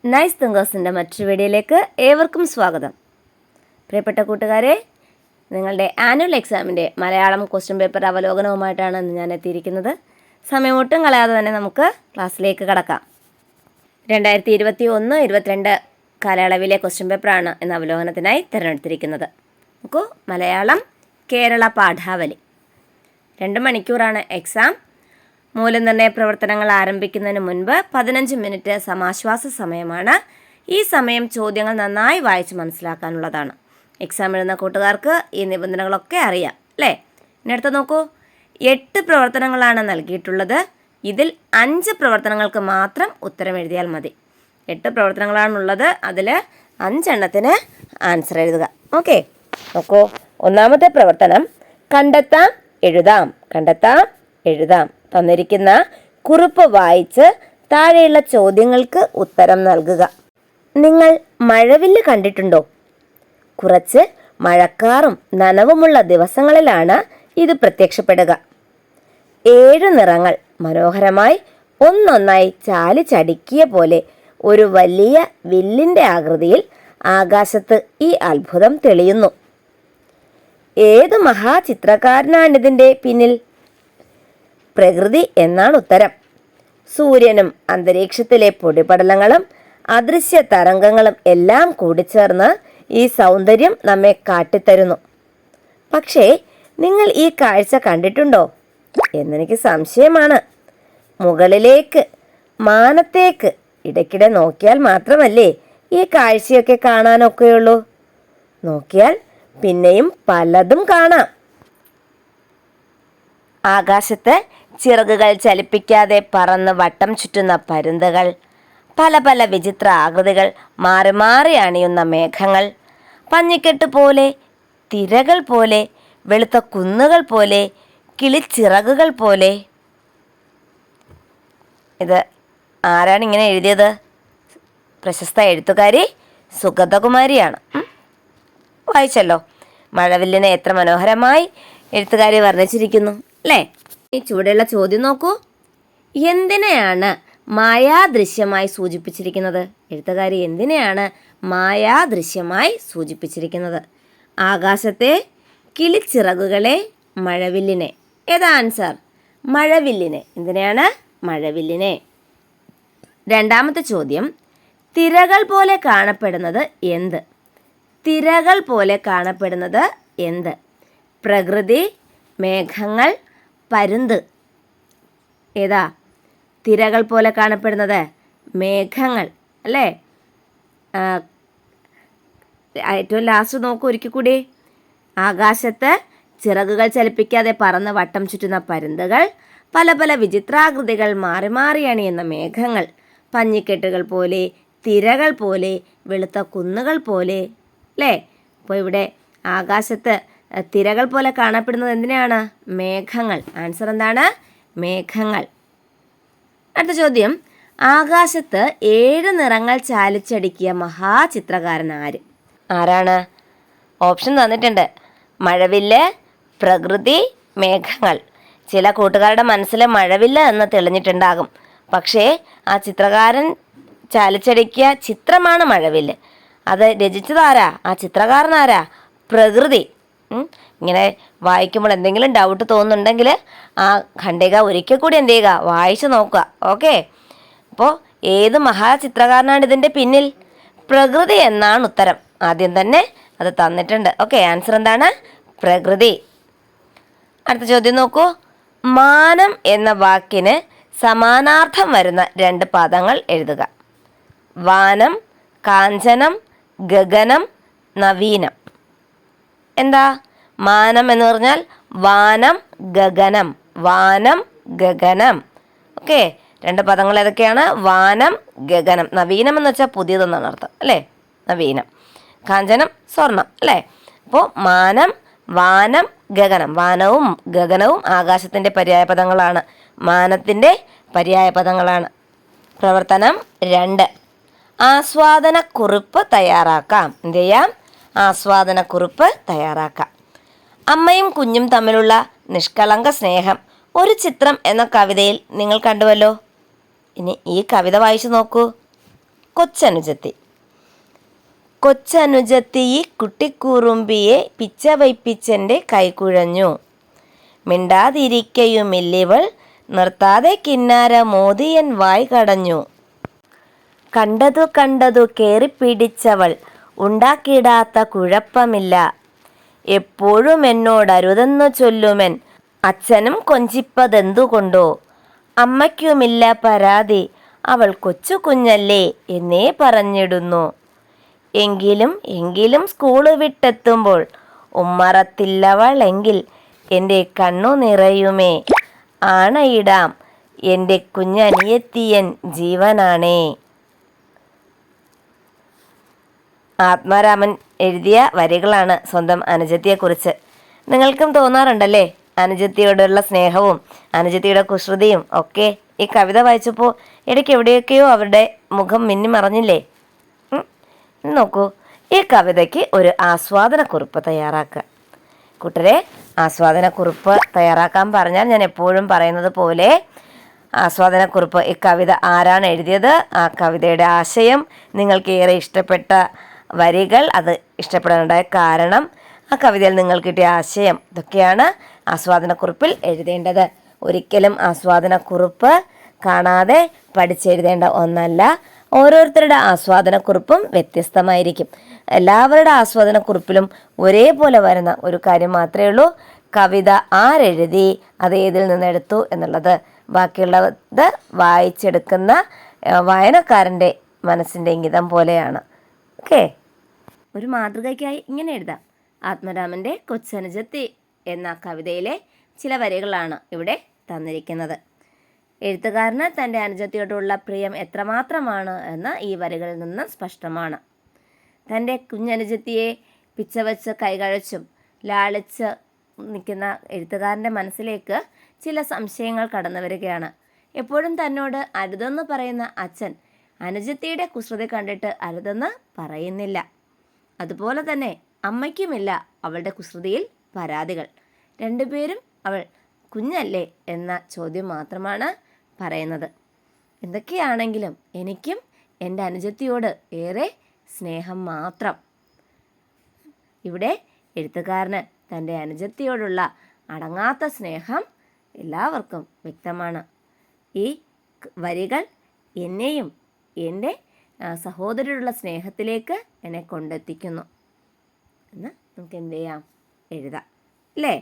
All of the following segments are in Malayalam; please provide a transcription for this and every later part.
നൈസ് തിങ്കേഴ്സിൻ്റെ മറ്റൊരു വീഡിയോയിലേക്ക് ഏവർക്കും സ്വാഗതം. പ്രിയപ്പെട്ട കൂട്ടുകാരെ, നിങ്ങളുടെ ആനുവൽ എക്സാമിൻ്റെ മലയാളം ക്വസ്റ്റ്യൻ പേപ്പർ അവലോകനവുമായിട്ടാണ് ഇന്ന് ഞാൻ എത്തിയിരിക്കുന്നത്. സമയം ഒട്ടും കളയാതെ തന്നെ നമുക്ക് ക്ലാസ്സിലേക്ക് കടക്കാം. 2021-22 കാലയളവിലെ ക്വസ്റ്റ്യൻ പേപ്പറാണ് ഇന്ന് അവലോകനത്തിനായി തിരഞ്ഞെടുത്തിരിക്കുന്നത്. നോക്കൂ, മലയാളം കേരള പാഠാവലി. 2 മണിക്കൂറാണ് എക്സാം. മൂല്യനിർണ്ണയ പ്രവർത്തനങ്ങൾ ആരംഭിക്കുന്നതിന് മുൻപ് 15 മിനിറ്റ് സമാശ്വാസ സമയമാണ്. ഈ സമയം ചോദ്യങ്ങൾ നന്നായി വായിച്ച് മനസ്സിലാക്കാനുള്ളതാണ്. എക്സാം എഴുതുന്ന കൂട്ടുകാർക്ക് ഈ നിബന്ധനകളൊക്കെ അറിയാം അല്ലേ? ഇനി അടുത്ത് നോക്കൂ, 8 പ്രവർത്തനങ്ങളാണ് നൽകിയിട്ടുള്ളത്. ഇതിൽ 5 പ്രവർത്തനങ്ങൾക്ക് മാത്രം ഉത്തരം എഴുതിയാൽ മതി. 8 പ്രവർത്തനങ്ങളാണുള്ളത്, അതിൽ 5 എണ്ണത്തിന് ആൻസർ എഴുതുക. ഓക്കെ, നോക്കൂ, ഒന്നാമത്തെ പ്രവർത്തനം കണ്ടെത്താം എഴുതാം. കണ്ടെത്താം എഴുതാം. തന്നിരിക്കുന്ന കുറിപ്പ് വായിച്ച് താഴെയുള്ള ചോദ്യങ്ങൾക്ക് ഉത്തരം നൽകുക. നിങ്ങൾ മഴവില്ല് കണ്ടിട്ടുണ്ടോ? കുറച്ച് മഴക്കാറും നനവുമുള്ള ദിവസങ്ങളിലാണ് ഇത് പ്രത്യക്ഷപ്പെടുക. 7 നിറങ്ങൾ മനോഹരമായി ഒന്നൊന്നായി ചാലിച്ചടുക്കിയ പോലെ ഒരു വലിയ വില്ലിൻ്റെ ആകൃതിയിൽ ആകാശത്ത് ഈ അത്ഭുതം തെളിയുന്നു. ഏത് മഹാചിത്രകാരനാണിതിൻ്റെ പിന്നിൽ? പ്രകൃതി എന്നാണ് ഉത്തരം. സൂര്യനും അന്തരീക്ഷത്തിലെ പൊടിപടലങ്ങളും അദൃശ്യ തരംഗങ്ങളും എല്ലാം കൂടിച്ചേർന്ന് ഈ സൗന്ദര്യം നമ്മെ കാട്ടിത്തരുന്നു. പക്ഷേ നിങ്ങൾ ഈ കാഴ്ച കണ്ടിട്ടുണ്ടോ എന്നെനിക്ക് സംശയമാണ്. മുകളിലേക്ക്, മാനത്തേക്ക് ഇടയ്ക്കിടെ നോക്കിയാൽ മാത്രമല്ലേ ഈ കാഴ്ചയൊക്കെ കാണാനൊക്കെയുള്ളൂ. നോക്കിയാൽ പിന്നെയും പലതും കാണാം. ആകാശത്ത് ചിറകുകൾ ചലിപ്പിക്കാതെ പറന്ന് വട്ടം ചുറ്റുന്ന പരുന്തുകൾ, പല പല വിചിത്ര ആകൃതികൾ മാറി മാറി അണിയുന്ന മേഘങ്ങൾ, പഞ്ഞിക്കെട്ട് പോലെ, തിരകൾ പോലെ, വെളുത്ത കുന്നുകൾ പോലെ, കിളിച്ചിറകുകൾ പോലെ. ഇത് ആരാണ് ഇങ്ങനെ എഴുതിയത്? പ്രശസ്ത എഴുത്തുകാരി സുഗതകുമാരിയാണ്. വായിച്ചല്ലോ, മഴവില്ലിനെ എത്ര മനോഹരമായി എഴുത്തുകാരി വർണ്ണിച്ചിരിക്കുന്നു അല്ലേ? ഈ ചുവടെയുള്ള ചോദ്യം നോക്കൂ. എന്തിനെയാണ് മായാദൃശ്യമായി സൂചിപ്പിച്ചിരിക്കുന്നത്? എഴുത്തുകാരി എന്തിനെയാണ് മായാദൃശ്യമായി സൂചിപ്പിച്ചിരിക്കുന്നത്? ആകാശത്തെ, കിളിച്ചിറകുകളെ, മഴവില്ലിനെ. ഏതാ ആൻസർ? മഴവില്ലിനെ. എന്തിനെയാണ്? മഴവില്ലിനെ. രണ്ടാമത്തെ ചോദ്യം, തിരകൾ പോലെ കാണപ്പെടുന്നത് എന്ത്? തിരകൾ പോലെ കാണപ്പെടുന്നത് എന്ത്? പ്രകൃതി, മേഘങ്ങൾ, പരുന്ത്. ഏതാ? തിരകൾ പോലെ കാണപ്പെടുന്നത് മേഘങ്ങൾ അല്ലേ? ഏറ്റവും ലാസ്റ്റ് നോക്കൂ ഒരിക്കൽ കൂടി. ആകാശത്ത് ചിറകുകൾ ചലിപ്പിക്കാതെ പറന്ന് വട്ടം ചുറ്റുന്ന പരുന്തുകൾ, പല പല വിചിത്രാകൃതികൾ മാറി മാറി അണിയുന്ന മേഘങ്ങൾ, പഞ്ഞിക്കെട്ടുകൾ പോലെ, തിരകൾ പോലെ, വെളുത്ത കുന്നുകൾ പോലെ അല്ലേ? അപ്പോൾ ഇവിടെ ആകാശത്ത് തിരകൾ പോലെ കാണപ്പെടുന്നത് എന്തിനാണ്? മേഘങ്ങൾ. ആൻസർ എന്താണ്? മേഘങ്ങൾ. അടുത്ത ചോദ്യം, ആകാശത്ത് 7 നിറങ്ങൾ ചാലിച്ചടുക്കിയ മഹാചിത്രകാരൻ ആര്? ആരാണ്? ഓപ്ഷൻ തന്നിട്ടുണ്ട്. മഴവില്ല്, പ്രകൃതി, മേഘങ്ങൾ. ചില കൂട്ടുകാരുടെ മനസ്സിൽ മഴവില്ല് എന്ന് തെളിഞ്ഞിട്ടുണ്ടാകും. പക്ഷേ ആ ചിത്രകാരൻ ചാലിച്ചടുക്കിയ ചിത്രമാണ് മഴവില്ല്. അത് രചിച്ചതാരാ? ആ ചിത്രകാരനാരാ? പ്രകൃതി. ഇങ്ങനെ വായിക്കുമ്പോൾ എന്തെങ്കിലും ഡൗട്ട് തോന്നുന്നുണ്ടെങ്കിൽ ആ ഖണ്ഡിക ഒരിക്കൽ കൂടി എന്ത് ചെയ്യുക? വായിച്ചു നോക്കുക. ഓക്കെ, അപ്പോൾ ഏത് മഹാചിത്രകാരനാണ് ഇതിൻ്റെ പിന്നിൽ? പ്രകൃതി എന്നാണ് ഉത്തരം. ആദ്യം തന്നെ അത് തന്നിട്ടുണ്ട്. ഓക്കെ, ആൻസർ എന്താണ്? പ്രകൃതി. അടുത്ത ചോദ്യം നോക്കൂ. മാനം എന്ന വാക്കിന് സമാനാർത്ഥം വരുന്ന 2 പദങ്ങൾ എഴുതുക. വാനം, കാഞ്ചനം, ഗഗനം, നവീനം. എന്താ? മാനം എന്ന് പറഞ്ഞാൽ വാനം, ഗഗനം. വാനം, ഗഗനം. ഓക്കെ, 2 പദങ്ങൾ ഏതൊക്കെയാണ്? വാനം, ഗഗനം. നവീനം എന്ന് വെച്ചാൽ പുതിയതെന്നാണ് അർത്ഥം അല്ലേ? നവീനം. കാഞ്ചനം, സ്വർണം അല്ലേ? അപ്പോൾ മാനം, വാനം, ഗഗനം. വാനവും ഗഗനവും ആകാശത്തിൻ്റെ പര്യായ പദങ്ങളാണ്, മാനത്തിൻ്റെ പര്യായ പദങ്ങളാണ്. പ്രവർത്തനം 2, ആസ്വാദനക്കുറിപ്പ് തയ്യാറാക്കാം. എന്ത് ചെയ്യാം? ആസ്വാദനക്കുറിപ്പ് തയ്യാറാക്കാം. അമ്മയും കുഞ്ഞും തമ്മിലുള്ള നിഷ്കളങ്ക സ്നേഹം ഒരു ചിത്രം എന്ന കവിതയിൽ നിങ്ങൾ കണ്ടുവല്ലോ. ഇനി ഈ കവിത വായിച്ചു നോക്കൂ. കൊച്ചനുജത്തി. കൊച്ചനുജത്തി ഈ കുട്ടിക്കൂറുമ്പിയെ പിച്ച വയ്പ്പിച്ചെൻ്റെ കൈകുഴഞ്ഞു. മിണ്ടാതിരിക്കയുമില്ലിവൾ നിർത്താതെ കിന്നാര മോദിയൻ വായ് കടഞ്ഞു. കണ്ടതു കേറിപ്പിടിച്ചവൾ ഉണ്ടാക്കിടാത്ത കുഴപ്പമില്ല. എപ്പോഴും എന്നോടരുതെന്നു ചൊല്ലുമെൻ അച്ഛനും കൊഞ്ചിപ്പതെന്തുകൊണ്ടോ. അമ്മയ്ക്കുമില്ല പരാതി, അവൾ കൊച്ചു കുഞ്ഞല്ലേ എന്നേ പറഞ്ഞിടുന്നു. എങ്കിലും സ്കൂള് വിട്ടെത്തുമ്പോൾ ഉമ്മറത്തില്ലവളെങ്കിൽ എൻ്റെ കണ്ണു നിറയുമേ. ആണയിടാം എൻ്റെ കുഞ്ഞനിയത്തിയൻ ജീവനാണേ. ആത്മാരാമൻ എഴുതിയ വരികളാണ് സ്വന്തം അനുജത്തിയെക്കുറിച്ച്. നിങ്ങൾക്കും തോന്നാറുണ്ടല്ലേ അനുജത്തിയോടുള്ള സ്നേഹവും അനുജത്തിയുടെ കുസൃതിയും ഒക്കെ? ഈ കവിത വായിച്ചപ്പോൾ ഇടയ്ക്ക് എവിടെയൊക്കെയോ അവരുടെ മുഖം മിന്നി മറഞ്ഞില്ലേ? നോക്കൂ, ഈ കവിതയ്ക്ക് ഒരു ആസ്വാദനക്കുറിപ്പ് തയ്യാറാക്കുക. കൂട്ടരെ, ആസ്വാദനക്കുറിപ്പ് തയ്യാറാക്കാൻ പറഞ്ഞാൽ ഞാൻ എപ്പോഴും പറയുന്നത് പോലെ ആസ്വാദനക്കുറിപ്പ്, ഈ കവിത ആരാണ് എഴുതിയത്, ആ കവിതയുടെ ആശയം, നിങ്ങൾക്ക് ഏറെ ഇഷ്ടപ്പെട്ട വരികൾ, അത് ഇഷ്ടപ്പെടാനുണ്ടായ കാരണം, ആ കവിതയിൽ നിങ്ങൾ കിട്ടിയ ആശയം, ഇതൊക്കെയാണ് ആസ്വാദനക്കുറിപ്പിൽ എഴുതേണ്ടത്. ഒരിക്കലും ആസ്വാദനക്കുറിപ്പ് കാണാതെ പഠിച്ചെഴുതേണ്ട ഒന്നല്ല. ഓരോരുത്തരുടെ ആസ്വാദനക്കുറിപ്പും വ്യത്യസ്തമായിരിക്കും. എല്ലാവരുടെ ആസ്വാദനക്കുറിപ്പിലും ഒരേപോലെ വരുന്ന ഒരു കാര്യം മാത്രമേ ഉള്ളൂ, കവിത ആരെഴുതി, അത് ഏതിൽ നിന്നെടുത്തു എന്നുള്ളത്. ബാക്കിയുള്ളത് വായിച്ചെടുക്കുന്ന വായനക്കാരൻ്റെ മനസ്സിൻ്റെ ഇംഗിതം പോലെയാണ്. ഓക്കെ, ഒരു മാതൃകയ്ക്കായി ഇങ്ങനെ എഴുതാം. ആത്മരാമൻ്റെ കൊച്ചനുജത്തി എന്ന കവിതയിലെ ചില വരികളാണ് ഇവിടെ തന്നിരിക്കുന്നത്. എഴുത്തുകാരന് തൻ്റെ അനുജത്തിയോടുള്ള പ്രിയം എത്രമാത്രമാണ് എന്ന് ഈ വരികളിൽ നിന്ന് സ്പഷ്ടമാണ്. തൻ്റെ കുഞ്ഞനുജത്തിയെ പിച്ചവച്ച് കൈകഴച്ചും ലാളിച്ച് നിൽക്കുന്ന എഴുത്തുകാരൻ്റെ മനസ്സിലേക്ക് ചില സംശയങ്ങൾ കടന്നു വരികയാണ്. എപ്പോഴും തന്നോട് അരുതെന്ന് പറയുന്ന അച്ഛൻ അനുജത്തിയുടെ കുസൃതി കണ്ടിട്ട് അരുതെന്ന് പറയുന്നില്ല. അതുപോലെ തന്നെ അമ്മയ്ക്കുമില്ല അവളുടെ കുസൃതിയിൽ പരാതികൾ. രണ്ടുപേരും അവൾ കുഞ്ഞല്ലേ എന്ന ചോദ്യം മാത്രമാണ് പറയുന്നത്. എന്തൊക്കെയാണെങ്കിലും എനിക്കും എൻ്റെ അനുജത്തിയോട് ഏറെ സ്നേഹം മാത്രം. ഇവിടെ എഴുത്തുകാരന് തൻ്റെ അനുജത്തിയോടുള്ള അടങ്ങാത്ത സ്നേഹം എല്ലാവർക്കും വ്യക്തമാണ്. ഈ വരികൾ എന്നെയും എൻ്റെ സഹോദരനുള്ള സ്നേഹത്തിലേക്ക് എന്നെ കൊണ്ടെത്തിക്കുന്നു എന്ന് നമുക്ക് എന്ത് ചെയ്യാം, എഴുതാം അല്ലേ?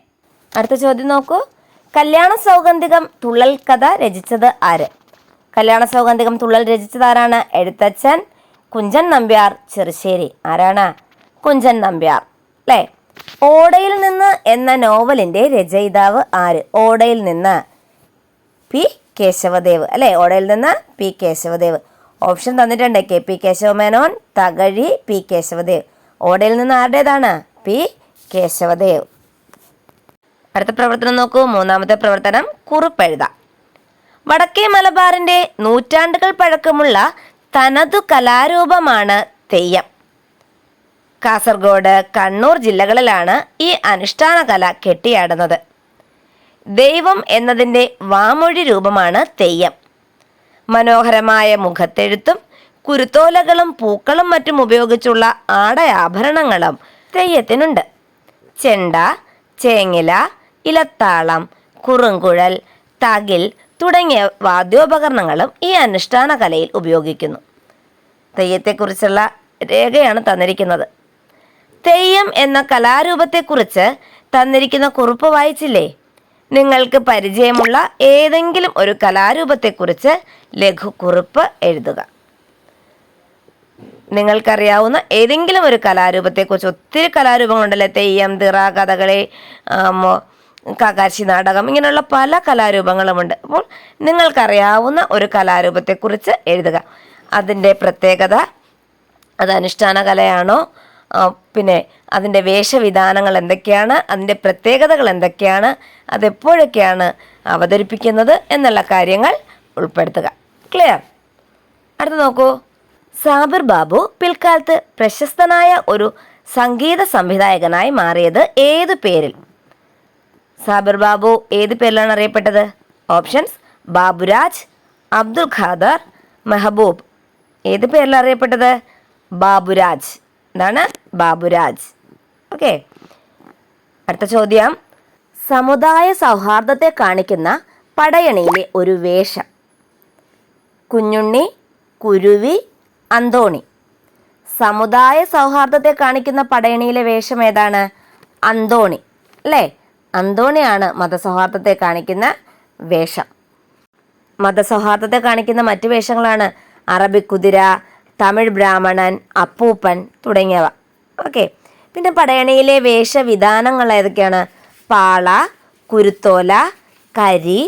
അടുത്ത ചോദ്യം നോക്കൂ. കല്യാണ സൗഗന്ധികം തുള്ളൽ കഥ രചിച്ചത് ആര്? കല്യാണ സൗഗന്ധികം തുള്ളൽ രചിച്ചത് ആരാണ്? എഴുത്തച്ഛൻ കുഞ്ചൻ നമ്പ്യാർ ചെറുശ്ശേരി. ആരാണ്? കുഞ്ചൻ നമ്പ്യാർ അല്ലേ? ഓടയിൽ നിന്ന് എന്ന നോവലിൻ്റെ രചയിതാവ് ആര്? ഓടയിൽ നിന്ന് പി കേശവദേവ് അല്ലേ? ഓടയിൽ നിന്ന് പി കേശവദേവ്. ഓപ്ഷൻ തന്നിട്ടുണ്ട്: K P Kesava Menon, Thakazhi, P Kesavadev. Odayil Ninnu ആരുടേതാണ്? പി കേശവദേവ്. അടുത്ത പ്രവർത്തനം നോക്കൂ. മൂന്നാമത്തെ പ്രവർത്തനം, കുറിപ്പെഴുതാം. വടക്കേ മലബാറിൻ്റെ നൂറ്റാണ്ടുകൾ പഴക്കമുള്ള തനതു കലാരൂപമാണ് തെയ്യം. കാസർഗോഡ്, കണ്ണൂർ ജില്ലകളിലാണ് ഈ അനുഷ്ഠാന കല കെട്ടിയാടുന്നത്. ദൈവം എന്നതിൻ്റെ വാമൊഴി രൂപമാണ് തെയ്യം. മനോഹരമായ മുഖത്തെഴുത്തും കുരുത്തോലകളും പൂക്കളും മറ്റും ഉപയോഗിച്ചുള്ള ആടയാഭരണങ്ങളും തെയ്യത്തിനുണ്ട്. ചെണ്ട, ചേങ്ങില, ഇലത്താളം, കുറുങ്കുഴൽ, തകിൽ തുടങ്ങിയ വാദ്യോപകരണങ്ങളും ഈ അനുഷ്ഠാന കലയിൽ ഉപയോഗിക്കുന്നു. തെയ്യത്തെക്കുറിച്ചുള്ള രേഖയാണ് തന്നിരിക്കുന്നത്. തെയ്യം എന്ന കലാരൂപത്തെക്കുറിച്ച് തന്നിരിക്കുന്ന കുറിപ്പ് വായിച്ചില്ലേ? നിങ്ങൾക്ക് പരിചയമുള്ള ഏതെങ്കിലും ഒരു കലാരൂപത്തെക്കുറിച്ച് ലഘുക്കുറിപ്പ് എഴുതുക. നിങ്ങൾക്കറിയാവുന്ന ഏതെങ്കിലും ഒരു കലാരൂപത്തെക്കുറിച്ച്. ഒത്തിരി കലാരൂപങ്ങളുണ്ടല്ലേ, തെയ്യം, തിറ, കഥകളി, കാക്കാശി നാടകം, ഇങ്ങനെയുള്ള പല കലാരൂപങ്ങളുമുണ്ട്. അപ്പോൾ നിങ്ങൾക്കറിയാവുന്ന ഒരു കലാരൂപത്തെക്കുറിച്ച് എഴുതുക. അതിൻ്റെ പ്രത്യേകത, അത് അനുഷ്ഠാന കലയാണോ, പിന്നെ അതിൻ്റെ വേഷവിധാനങ്ങൾ എന്തൊക്കെയാണ്, അതിൻ്റെ പ്രത്യേകതകൾ എന്തൊക്കെയാണ്, അതെപ്പോഴൊക്കെയാണ് അവതരിപ്പിക്കുന്നത് എന്നുള്ള കാര്യങ്ങൾ ഉൾപ്പെടുത്തുക. ക്ലിയർ? അടുത്ത് നോക്കൂ. സാബിർ ബാബു പിൽക്കാലത്ത് പ്രശസ്തനായ ഒരു സംഗീത സംവിധായകനായി മാറിയത് ഏത് പേരിൽ? സാബിർ ബാബു ഏത് പേരിലാണ് അറിയപ്പെട്ടത്? ഓപ്ഷൻസ്: ബാബുരാജ്, അബ്ദുൽ ഖാദർ, മെഹബൂബ്. ഏത് പേരിൽ അറിയപ്പെട്ടത്? ബാബുരാജ്. എന്താണ്? ബാബുരാജ്. ഓക്കെ. അടുത്ത ചോദ്യം, സമുദായ സൗഹാർദ്ദത്തെ കാണിക്കുന്ന പടയണിയിലെ ഒരു വേഷം. കുഞ്ഞുണ്ണി, കുരുവി, അന്തോണി. സമുദായ സൗഹാർദ്ദത്തെ കാണിക്കുന്ന പടയണിയിലെ വേഷം ഏതാണ്? അന്തോണി അല്ലേ? അന്തോണിയാണ് മതസൗഹാർദ്ദത്തെ കാണിക്കുന്ന വേഷം. മതസൗഹാർദ്ദത്തെ കാണിക്കുന്ന മറ്റു വേഷങ്ങളാണ് അറബിക്കുതിര, തമിഴ് ബ്രാഹ്മണൻ, അപ്പൂപ്പൻ തുടങ്ങിയവ. ഓക്കെ. പിന്നെ പടയണിയിലെ വേഷവിധാനങ്ങൾ ഏതൊക്കെയാണ്? പാള, കുരുത്തോല, കരി,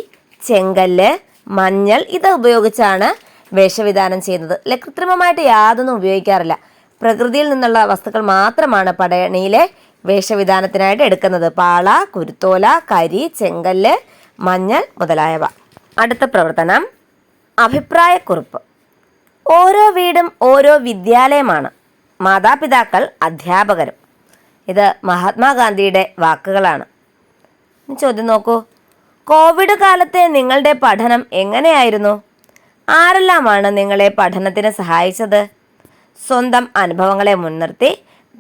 ചെങ്കല്ല്, മഞ്ഞൾ ഇത് ഉപയോഗിച്ചാണ് വേഷവിധാനം ചെയ്യുന്നത്. കൃത്രിമമായിട്ട് യാതൊന്നും ഉപയോഗിക്കാറില്ല. പ്രകൃതിയിൽ നിന്നുള്ള വസ്തുക്കൾ മാത്രമാണ് പടയണിയിലെ വേഷവിധാനത്തിനായിട്ട് എടുക്കുന്നത്. പാള, കുരുത്തോല, കരി, ചെങ്കല്ല്, മഞ്ഞൾ മുതലായവ. അടുത്ത പ്രവർത്തനം, അഭിപ്രായക്കുറിപ്പ്. ഓരോ വീടും ഓരോ വിദ്യാലയമാണ്, മാതാപിതാക്കൾ അധ്യാപകരും. ഇത് മഹാത്മാഗാന്ധിയുടെ വാക്കുകളാണ്. ചോദ്യം നോക്കൂ. കോവിഡ് കാലത്തെ നിങ്ങളുടെ പഠനം എങ്ങനെയായിരുന്നു? ആരെല്ലാമാണ് നിങ്ങളെ പഠനത്തിന് സഹായിച്ചത്? സ്വന്തം അനുഭവങ്ങളെ മുൻനിർത്തി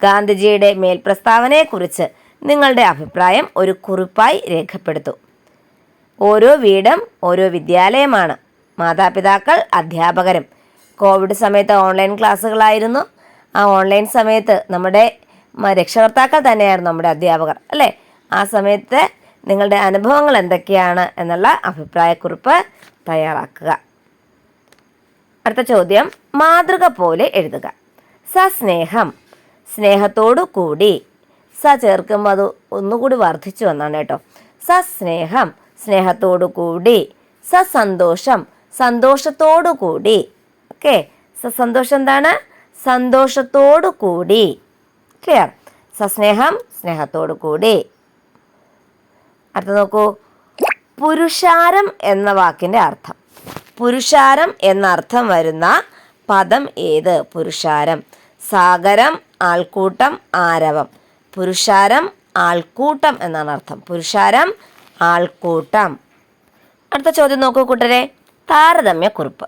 ഗാന്ധിജിയുടെ മേൽപ്രസ്താവനയെക്കുറിച്ച് നിങ്ങളുടെ അഭിപ്രായം ഒരു കുറിപ്പായി രേഖപ്പെടുത്തൂ. ഓരോ വീടും ഓരോ വിദ്യാലയമാണ്, മാതാപിതാക്കൾ അധ്യാപകരും. കോവിഡ് സമയത്ത് ഓൺലൈൻ ക്ലാസ്സുകളായിരുന്നു. ആ ഓൺലൈൻ സമയത്ത് നമ്മുടെ രക്ഷകർത്താക്കൾ തന്നെയായിരുന്നു നമ്മുടെ അധ്യാപകർ അല്ലേ? ആ സമയത്ത് നിങ്ങളുടെ അനുഭവങ്ങൾ എന്തൊക്കെയാണ് എന്നുള്ള അഭിപ്രായക്കുറിപ്പ് തയ്യാറാക്കുക. അടുത്ത ചോദ്യം, മാതൃക പോലെ എഴുതുക. സസ്നേഹം, സ്നേഹത്തോടു കൂടി. സ ചേർക്കുമ്പോൾ അത് ഒന്നുകൂടി വർദ്ധിച്ചു വന്നാണ് കേട്ടോ. സസ്നേഹം, സ്നേഹത്തോടു കൂടി. സന്തോഷം, സന്തോഷത്തോടു കൂടി. ഓക്കെ. സന്തോഷം എന്താണ്? സന്തോഷത്തോടു കൂടി. ക്ലിയർ? സസ്നേഹം, സ്നേഹത്തോടു കൂടി. അടുത്ത നോക്കൂ, പുരുഷാരം എന്ന വാക്കിൻ്റെ അർത്ഥം. പുരുഷാരം എന്നർത്ഥം വരുന്ന പദം ഏത്? പുരുഷാരം. സാഗരം, ആൾക്കൂട്ടം, ആരവം. പുരുഷാരം, ആൾക്കൂട്ടം എന്നാണ് അർത്ഥം. പുരുഷാരം, ആൾക്കൂട്ടം. അടുത്ത ചോദ്യം നോക്കൂ കൂട്ടരെ, താരതമ്യക്കുറിപ്പ്.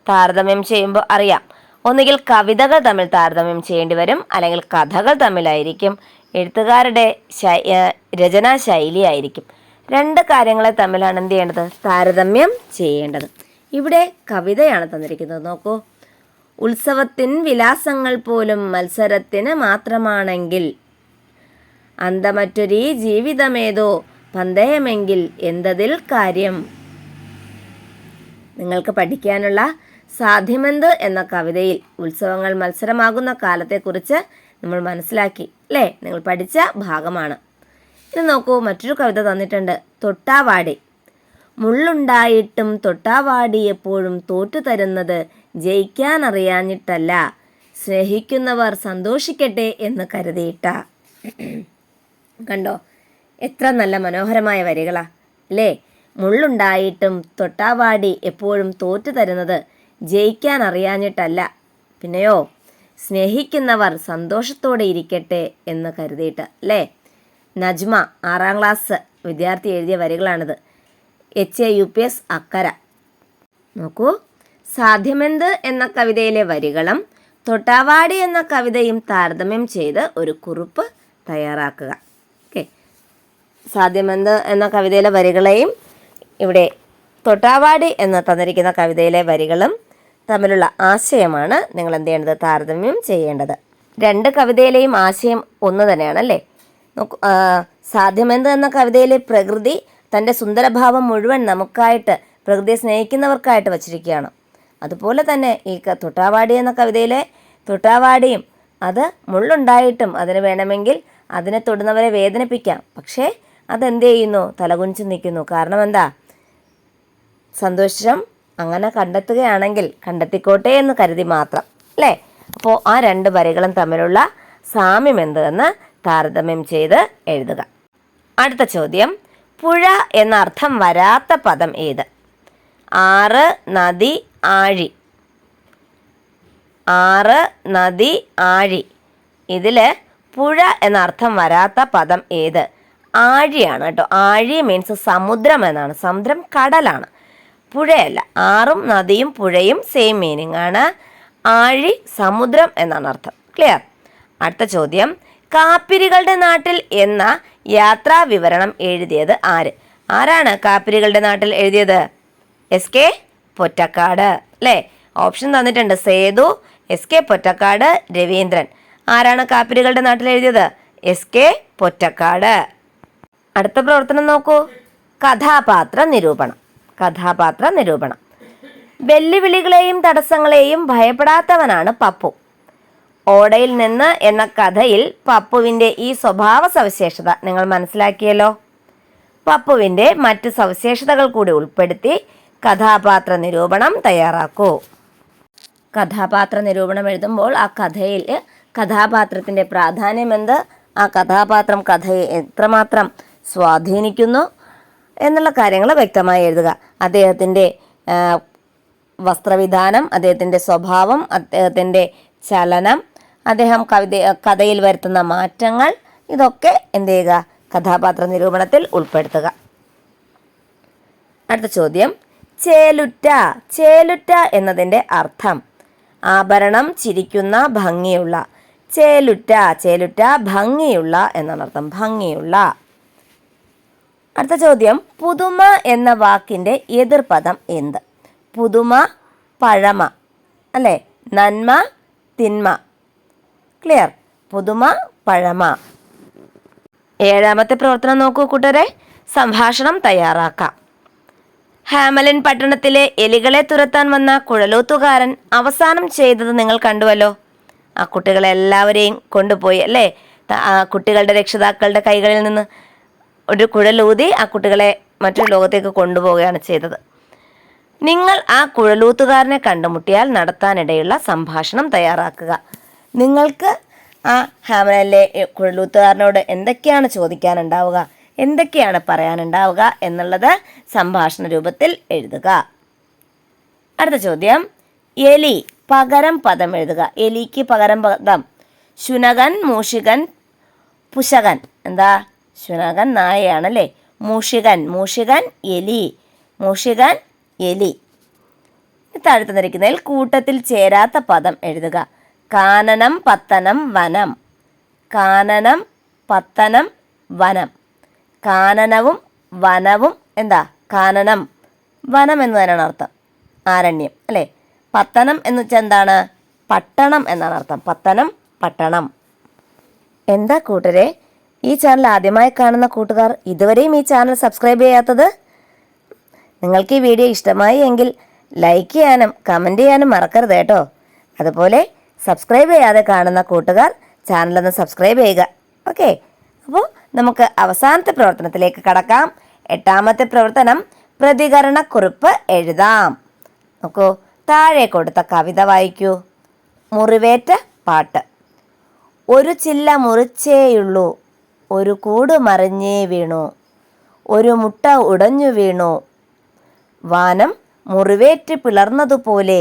താരതമ്യം ചെയ്യുമ്പോൾ അറിയാം, ഒന്നുകിൽ കവിതകൾ തമ്മിൽ താരതമ്യം ചെയ്യേണ്ടി വരും, അല്ലെങ്കിൽ കഥകൾ തമ്മിലായിരിക്കും, എഴുത്തുകാരുടെ രചനാ ശൈലിയായിരിക്കും. രണ്ട് കാര്യങ്ങളെ തമ്മിലാണ് എന്ത് ചെയ്യേണ്ടത്? താരതമ്യം ചെയ്യേണ്ടത്. ഇവിടെ കവിതയാണ് തന്നിരിക്കുന്നത്. നോക്കൂ. ഉത്സവത്തിൻ വിലാസങ്ങൾ പോലും മത്സരത്തിന് മാത്രമാണെങ്കിൽ അന്തമറ്റൊരീ ജീവിതമേതോ പന്തയമെങ്കിൽ എന്തതിൽ കാര്യം. നിങ്ങൾക്ക് പഠിക്കാനുള്ള സാധ്യമെന്ത് എന്ന കവിതയിൽ ഉത്സവങ്ങൾ മത്സരമാകുന്ന കാലത്തെക്കുറിച്ച് നമ്മൾ മനസ്സിലാക്കി അല്ലേ? നിങ്ങൾ പഠിച്ച ഭാഗമാണ്. ഇത് നോക്കൂ, മറ്റൊരു കവിത തന്നിട്ടുണ്ട്. തൊട്ടാവാടി. മുള്ളുണ്ടായിട്ടും തൊട്ടാവാടി എപ്പോഴും തോറ്റു തരുന്നത് ജയിക്കാനറിയാഞ്ഞിട്ടല്ല, സ്നേഹിക്കുന്നവർ സന്തോഷിക്കട്ടെ എന്ന് കരുതിയിട്ട. കണ്ടോ, എത്ര നല്ല മനോഹരമായ വരികളാ അല്ലേ? മുള്ളുണ്ടായിട്ടും തൊട്ടാവാടി എപ്പോഴും തോറ്റു തരുന്നത് ജയിക്കാൻ അറിയാഞ്ഞിട്ടല്ല, പിന്നെയോ സ്നേഹിക്കുന്നവർ സന്തോഷത്തോടെ ഇരിക്കട്ടെ എന്ന് കരുതിയിട്ട് അല്ലേ? നജ്മ 6ാം ക്ലാസ് വിദ്യാർത്ഥി എഴുതിയ വരികളാണിത്. HAUPS അക്കര. നോക്കൂ, സാധ്യമെന്ത് എന്ന കവിതയിലെ വരികളും തൊട്ടാവാടി എന്ന കവിതയും താരതമ്യം ചെയ്ത് ഒരു കുറിപ്പ് തയ്യാറാക്കുക. ഓക്കെ. സാധ്യമെന്ത് എന്ന കവിതയിലെ വരികളെയും ഇവിടെ തൊട്ടാവാടി എന്ന് തന്നിരിക്കുന്ന കവിതയിലെ വരികളും തമ്മിലുള്ള ആശയമാണ് നിങ്ങൾ എന്ത് ചെയ്യേണ്ടത്? താരതമ്യം ചെയ്യേണ്ടത്. രണ്ട് കവിതയിലെയും ആശയം ഒന്ന് തന്നെയാണ് അല്ലേ? നോക്കൂ, സാധ്യമെന്ത് എന്ന കവിതയിലെ പ്രകൃതി തൻ്റെ സുന്ദരഭാവം മുഴുവൻ നമുക്കായിട്ട്, പ്രകൃതിയെ സ്നേഹിക്കുന്നവർക്കായിട്ട് വച്ചിരിക്കുകയാണ്. അതുപോലെ തന്നെ ഈ തൊട്ടാവാടി എന്ന കവിതയിലെ തൊട്ടാവാടിയും അത് മുള്ളുണ്ടായിട്ടും അതിന് വേണമെങ്കിൽ അതിനെ തൊടുന്നവരെ വേദനിപ്പിക്കാം, പക്ഷേ അതെന്ത് ചെയ്യുന്നു? തലകുനിച്ച് നിൽക്കുന്നു. കാരണം എന്താ? സന്തോഷം അങ്ങനെ കണ്ടെത്തുകയാണെങ്കിൽ കണ്ടെത്തിക്കോട്ടെ എന്ന് കരുതി മാത്രം അല്ലേ? അപ്പോൾ ആ രണ്ട് വരികളും തമ്മിലുള്ള സാമ്യം എന്തെന്ന് താരതമ്യം ചെയ്ത് എഴുതുക. അടുത്ത ചോദ്യം, പുഴ എന്ന അർത്ഥം വരാത്ത പദം ഏത്? ആറ്, നദി, ആഴി. ആറ്, നദി, ആഴി. ഇതിൽ പുഴ എന്ന അർത്ഥം വരാത്ത പദം ഏത്? ആഴിയാണ് കേട്ടോ. ആഴി മീൻസ് സമുദ്രം എന്നാണ്. സമുദ്രം കടലാണ്, പുഴയല്ല. ആറും നദിയും പുഴയും സെയിം മീനിങ് ആണ്. ആഴി, സമുദ്രം എന്നാണ് അർത്ഥം. ക്ലിയർ? അടുത്ത ചോദ്യം, കാപ്പിരികളുടെ നാട്ടിൽ എന്ന യാത്രാ വിവരണം എഴുതിയത് ആര്? ആരാണ് കാപ്പിരികളുടെ നാട്ടിൽ എഴുതിയത്? S K Pottekkatt. അല്ലേ? ഓപ്ഷൻ തന്നിട്ടുണ്ട്: സേതു, എസ് കെ പൊറ്റക്കാട്, രവീന്ദ്രൻ. ആരാണ് കാപ്പിരികളുടെ നാട്ടിൽ എഴുതിയത്? S K Pottekkatt. അടുത്ത പ്രവർത്തനം നോക്കൂ. കഥാപാത്ര നിരൂപണം. കഥാപാത്ര നിരൂപണം. വെല്ലുവിളികളെയും തടസ്സങ്ങളെയും ഭയപ്പെടാത്തവനാണ് പപ്പു. ഓടയിൽ നിന്ന് എന്ന കഥയിൽ പപ്പുവിൻ്റെ ഈ സ്വഭാവ സവിശേഷത നിങ്ങൾ മനസ്സിലാക്കിയല്ലോ. പപ്പുവിൻ്റെ മറ്റ് സവിശേഷതകൾ കൂടി ഉൾപ്പെടുത്തി കഥാപാത്ര നിരൂപണം തയ്യാറാക്കൂ. കഥാപാത്ര നിരൂപണം എഴുതുമ്പോൾ ആ കഥയിൽ കഥാപാത്രത്തിൻ്റെ പ്രാധാന്യം എന്ത്, ആ കഥാപാത്രം കഥയെ എത്രമാത്രം സ്വാധീനിക്കുന്നു എന്നുള്ള കാര്യങ്ങൾ വ്യക്തമായി എഴുതുക. അദ്ദേഹത്തിൻ്റെ വസ്ത്രവിധാനം, അദ്ദേഹത്തിൻ്റെ സ്വഭാവം, അദ്ദേഹത്തിൻ്റെ ചലനം, അദ്ദേഹം കഥയിൽ വരുത്തുന്ന മാറ്റങ്ങൾ, ഇതൊക്കെ എന്ത് ചെയ്യുക? കഥാപാത്ര നിരൂപണത്തിൽ ഉൾപ്പെടുത്തുക. അടുത്ത ചോദ്യം, ചേലുറ്റ. ചേലുറ്റ എന്നതിൻ്റെ അർത്ഥം ആഭരണം, ചിരിക്കുന്ന, ഭംഗിയുള്ള. ചേലുറ്റ, ചേലുറ്റ ഭംഗിയുള്ള എന്നാണ് അർത്ഥം, ഭംഗിയുള്ള. അടുത്ത ചോദ്യം, പുതുമ എന്ന വാക്കിൻ്റെ എതിർപദം എന്ത്? പുതുമ പഴമ, അല്ലേ? നന്മ തിന്മ. ക്ലിയർ? പുതുമ പഴമ. ഏഴാമത്തെ പ്രവർത്തനം നോക്കൂ കൂട്ടരെ. സംഭാഷണം തയ്യാറാക്കാം. ഹാമലിൻ പട്ടണത്തിലെ എലികളെ തുരത്താൻ വന്ന കുഴലൂത്തുകാരൻ അവസാനം ചെയ്തത് നിങ്ങൾ കണ്ടുവല്ലോ. ആ കുട്ടികളെ എല്ലാവരെയും കൊണ്ടുപോയി, അല്ലേ? കുട്ടികളുടെ രക്ഷിതാക്കളുടെ കൈകളിൽ നിന്ന് ഒരു കുഴലൂതി ആ കുട്ടികളെ മറ്റൊരു ലോകത്തേക്ക് കൊണ്ടുപോവുകയാണ് ചെയ്തത്. നിങ്ങൾ ആ കുഴലൂത്തുകാരനെ കണ്ടുമുട്ടിയാൽ നടത്താനിടയുള്ള സംഭാഷണം തയ്യാറാക്കുക. നിങ്ങൾക്ക് ആ ഹാമലിലെ കുഴലൂത്തുകാരനോട് എന്തൊക്കെയാണ് ചോദിക്കാനുണ്ടാവുക, എന്തൊക്കെയാണ് പറയാനുണ്ടാവുക എന്നുള്ളത് സംഭാഷണ രൂപത്തിൽ എഴുതുക. അടുത്ത ചോദ്യം, എലി പകരം പദം എഴുതുക. എലിക്ക് പകരം പദം ശുനകൻ, മൂഷികൻ, പുശകൻ. എന്താ? ശുനകൻ നായയാണല്ലേ. മൂഷികൻ, മൂഷികൻ എലി, മൂഷികൻ എലി. താഴെ തന്നിരിക്കുന്നതിൽ കൂട്ടത്തിൽ ചേരാത്ത പദം എഴുതുക. കാനനം, പത്തനം, വനം. കാനനം, പത്തനം, വനം. കാനനവും വനവും എന്താ? കാനനം വനം എന്ന് തന്നെയാണ് അർത്ഥം, ആരണ്യം, അല്ലേ? പത്തനം എന്ന് വെച്ചാൽ എന്താണ്? പട്ടണം എന്നാണ് അർത്ഥം. പത്തനം, പട്ടണം. എന്താ കൂട്ടരെ, ഈ ചാനൽ ആദ്യമായി കാണുന്ന കൂട്ടുകാർ ഇതുവരെയും ഈ ചാനൽ സബ്സ്ക്രൈബ് ചെയ്യാത്തത്? നിങ്ങൾക്ക് ഈ വീഡിയോ ഇഷ്ടമായി എങ്കിൽ ലൈക്ക് ചെയ്യാനും കമൻറ്റ് ചെയ്യാനും മറക്കരുത് കേട്ടോ. അതുപോലെ സബ്സ്ക്രൈബ് ചെയ്യാതെ കാണുന്ന കൂട്ടുകാർ ചാനലൊന്ന് സബ്സ്ക്രൈബ് ചെയ്യുക. ഓക്കെ, അപ്പോൾ നമുക്ക് അവസാനത്തെ പ്രവർത്തനത്തിലേക്ക് കടക്കാം. എട്ടാമത്തെ പ്രവർത്തനം, പ്രതികരണക്കുറിപ്പ് എഴുതാം. നോക്കൂ, താഴെ കൊടുത്ത കവിത വായിക്കൂ. മുറിവേറ്റ പാട്ട്. ഒരു ചില്ല മുറിച്ചേയുള്ളൂ, ഒരു കൂട് മറിഞ്ഞേ വീണു, ഒരു മുട്ട ഉടഞ്ഞു വീണു, വാനം മുറിവേറ്റ് പിളർന്നതുപോലെ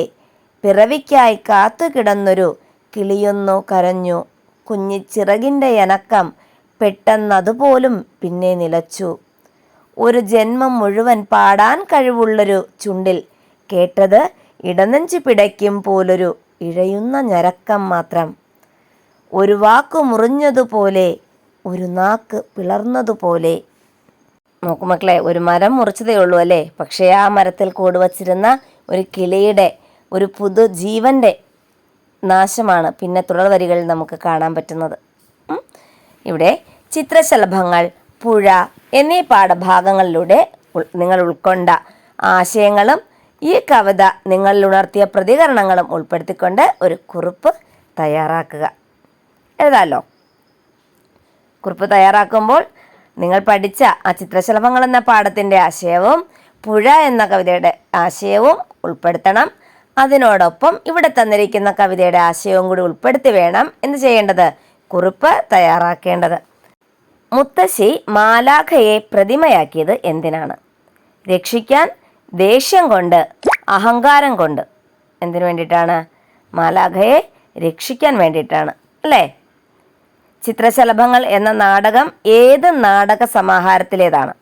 പിറവിക്കായി കാത്തുകിടന്നൊരു കിളിയൊന്നു കരഞ്ഞു, കുഞ്ഞിച്ചിറകിൻ്റെ അനക്കം പെട്ടെന്നതുപോലും പിന്നെ നിലച്ചു. ഒരു ജന്മം മുഴുവൻ പാടാൻ കഴിവുള്ളൊരു ചുണ്ടിൽ കേട്ടത് ഇടനെഞ്ചു പിടയ്ക്കും പോലൊരു ഇഴയുന്ന ഞരക്കം മാത്രം. ഒരു വാക്കു മുറിഞ്ഞതുപോലെ, ഒരു നാക്ക് പിളർന്നതുപോലെ. നോക്കുമക്കളെ, ഒരു മരം മുറിച്ചതേ ഉള്ളൂ അല്ലേ, പക്ഷേ ആ മരത്തിൽ കൂടുവച്ചിരുന്ന ഒരു കിളിയുടെ, ഒരു പുതുജീവൻ്റെ നാശമാണ് പിന്നെ തുടർ വരികളിൽ നമുക്ക് കാണാൻ പറ്റുന്നത്. ഇവിടെ ചിത്രശലഭങ്ങൾ, പുഴ എന്നീ പാഠഭാഗങ്ങളിലൂടെ നിങ്ങൾ ഉൾക്കൊണ്ട ആശയങ്ങളും ഈ കവിത നിങ്ങളിൽ ഉണർത്തിയ പ്രതികരണങ്ങളും ഉൾപ്പെടുത്തിക്കൊണ്ട് ഒരു കുറിപ്പ് തയ്യാറാക്കുക. എഴുതാമല്ലോ. കുറിപ്പ് തയ്യാറാക്കുമ്പോൾ നിങ്ങൾ പഠിച്ച ആ ചിത്രശലഭങ്ങൾ എന്ന പാഠത്തിൻ്റെ ആശയവും പുഴ എന്ന കവിതയുടെ ആശയവും ഉൾപ്പെടുത്തണം. അതിനോടൊപ്പം ഇവിടെ തന്നിരിക്കുന്ന കവിതയുടെ ആശയവും കൂടി ഉൾപ്പെടുത്തി വേണം എന്ത് ചെയ്യേണ്ടത്? കുറിപ്പ് തയ്യാറാക്കേണ്ടത്. മുത്തശ്ശി മാലാഖയെ പ്രതിമയാക്കിയത് എന്തിനാണ്? രക്ഷിക്കാൻ, ദേഷ്യം കൊണ്ട്, അഹങ്കാരം കൊണ്ട്. എന്തിനു വേണ്ടിയിട്ടാണ്? മാലാഖയെ രക്ഷിക്കാൻ വേണ്ടിയിട്ടാണ്, അല്ലേ? ചിത്രശലഭങ്ങൾ എന്ന നാടകം ഏത് നാടക സമാഹാരത്തിലേതാണ്?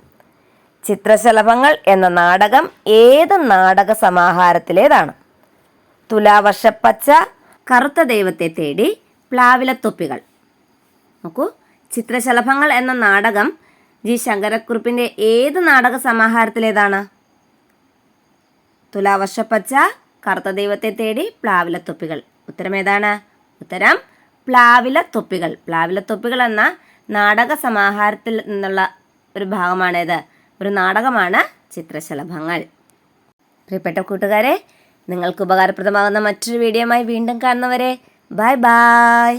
ചിത്രശലഭങ്ങൾ എന്ന നാടകം ഏത് നാടക സമാഹാരത്തിലേതാണ്? തുലാവർഷപ്പച്ച, കറുത്ത ദൈവത്തെ തേടി, പ്ലാവിലത്തൊപ്പികൾ. നോക്കൂ, ചിത്രശലഭങ്ങൾ എന്ന നാടകം ജി ശങ്കരക്കുറുപ്പിൻ്റെ ഏത് നാടക സമാഹാരത്തിലേതാണ്? തുലാവർഷപ്പച്ച, കറുത്ത ദൈവത്തെ തേടി, പ്ലാവിലത്തൊപ്പികൾ. ഉത്തരം ഏതാണ്? ഉത്തരം പ്ലാവിലത്തൊപ്പികൾ. പ്ലാവിലത്തൊപ്പികൾ എന്ന നാടക സമാഹാരത്തിൽ നിന്നുള്ള ഒരു ഭാഗമാണേത്? ഒരു നാടകമാണ് ചിത്രശലഭങ്ങൾ. പ്രിയപ്പെട്ട കൂട്ടുകാരെ, നിങ്ങൾക്ക് ഉപകാരപ്രദമാകുന്ന മറ്റൊരു വീഡിയോയുമായി വീണ്ടും കാണുന്നവരെ ബൈ ബൈ.